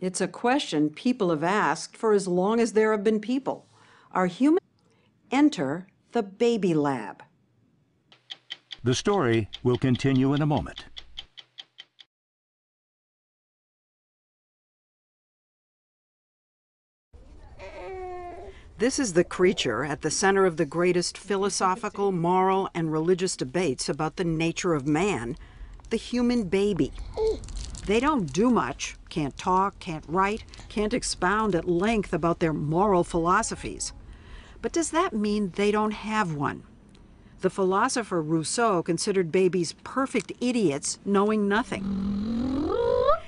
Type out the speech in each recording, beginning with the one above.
It's a question people have asked for as long as there have been people. Are humans enter the baby lab? The story will continue in a moment. This is the creature at the center of the greatest philosophical, moral, and religious debates about the nature of man, the human baby. They don't do much, can't talk, can't write, can't expound at length about their moral philosophies. But does that mean they don't have one? The philosopher Rousseau considered babies perfect idiots knowing nothing.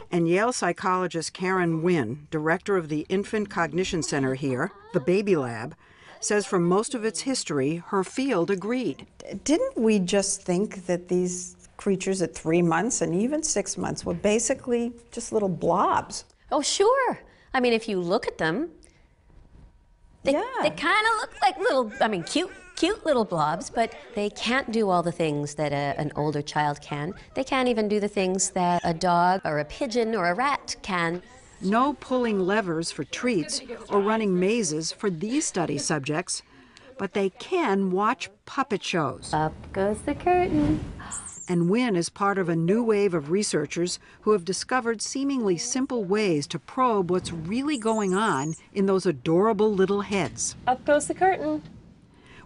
And Yale psychologist Karen Wynn, director of the Infant Cognition Center here, the Baby Lab, says for most of its history, her field agreed. Didn't we just think that these creatures at 3 months and even 6 months were basically just little blobs? Oh, sure. I mean, if you look at them, they kind of look like little, cute little blobs, but they can't do all the things that an older child can. They can't even do the things that a dog or a pigeon or a rat can. No pulling levers for treats or running mazes for these study subjects, but they can watch puppet shows. Up goes the curtain. And Wynn is part of a new wave of researchers who have discovered seemingly simple ways to probe what's really going on in those adorable little heads. Up goes the curtain.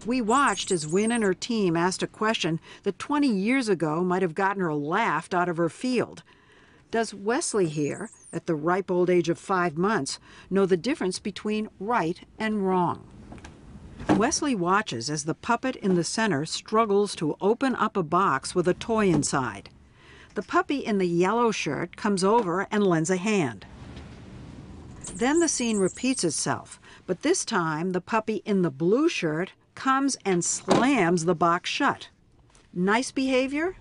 We watched as Wynn and her team asked a question that 20 years ago might have gotten her laughed out of her field. Does Wesley here, at the ripe old age of 5 months, know the difference between right and wrong? Wesley watches as the puppet in the center struggles to open up a box with a toy inside. The puppy in the yellow shirt comes over and lends a hand. Then the scene repeats itself, but this time the puppy in the blue shirt comes and slams the box shut. Nice behavior?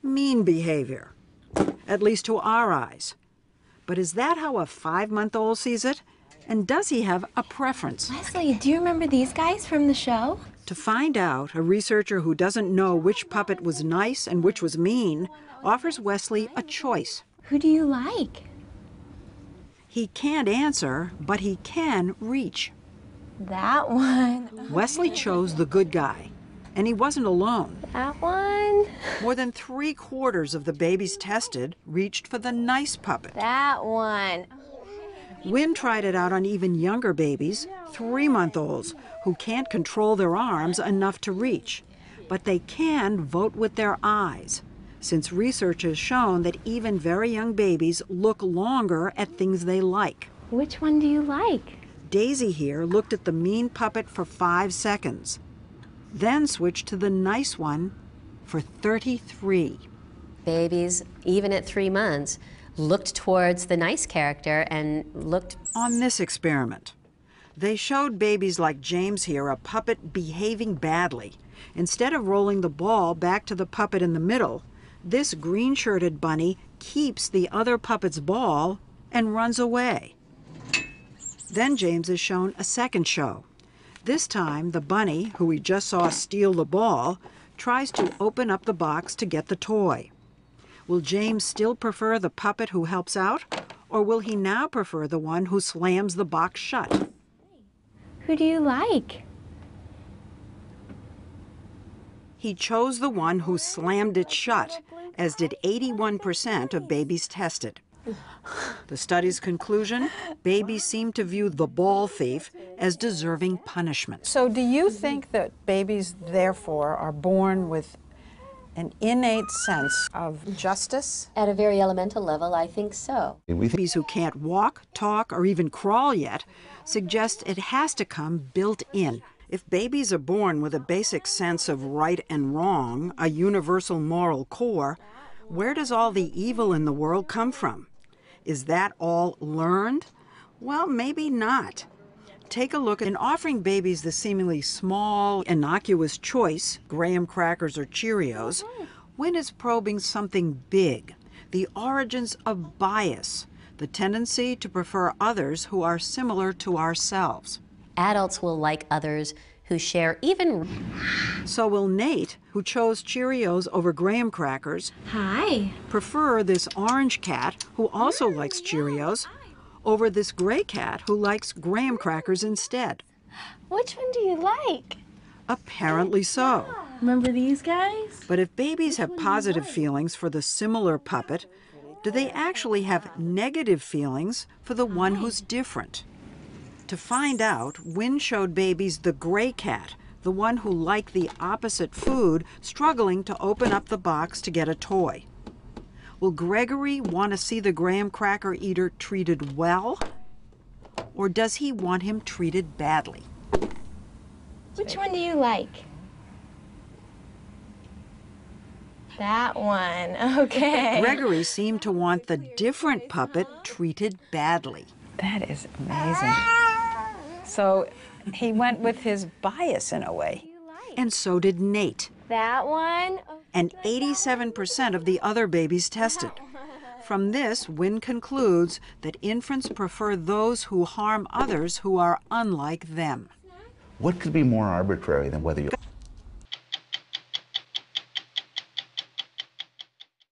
Mean behavior. At least to our eyes. But is that how a 5-month-old sees it? And does he have a preference? Wesley, do you remember these guys from the show? To find out, a researcher who doesn't know which puppet was nice and which was mean offers Wesley a choice. Who do you like? He can't answer, but he can reach. That one. Wesley chose the good guy, and he wasn't alone. That one. More than 3/4 of the babies tested reached for the nice puppet. That one. Wynn tried it out on even younger babies, 3-month-olds, who can't control their arms enough to reach. But they can vote with their eyes, since research has shown that even very young babies look longer at things they like. Which one do you like? Daisy here looked at the mean puppet for 5 seconds, then switched to the nice one for 33. Babies, even at 3 months, looked towards the nice character and looked... On this experiment, they showed babies like James here a puppet behaving badly. Instead of rolling the ball back to the puppet in the middle, this green-shirted bunny keeps the other puppet's ball and runs away. Then James is shown a second show. This time, the bunny, who we just saw steal the ball, tries to open up the box to get the toy. Will James still prefer the puppet who helps out, or will he now prefer the one who slams the box shut? Who do you like? He chose the one who slammed it shut, as did 81% of babies tested. The study's conclusion, babies seem to view the ball thief as deserving punishment. So do you think that babies, therefore, are born with an innate sense of justice? At a very elemental level, I think so. Babies who can't walk, talk, or even crawl yet suggest it has to come built in. If babies are born with a basic sense of right and wrong, a universal moral core, where does all the evil in the world come from? Is that all learned? Well, maybe not. Take a look in offering babies the seemingly small, innocuous choice, graham crackers or Cheerios. Wynn is probing something big, the origins of bias, the tendency to prefer others who are similar to ourselves. Adults will like others who share even. So will Nate, who chose Cheerios over graham crackers, Hi. prefer this orange cat, who also likes Cheerios, over this gray cat who likes graham crackers instead? Which one do you like? Apparently so. Remember these guys? But if babies have positive feelings for the similar puppet, do they actually have negative feelings for the one who's different? To find out, Wynn showed babies the gray cat, the one who liked the opposite food, struggling to open up the box to get a toy. Will Gregory want to see the graham cracker eater treated well? Or does he want him treated badly? Which one do you like? That one. Okay. Gregory seemed to want the different puppet treated badly. That is amazing. So he went with his bias in a way. And so did Nate, That one. and 87% of the other babies tested. From this, Wynn concludes that infants prefer those who harm others who are unlike them. What could be more arbitrary than whether you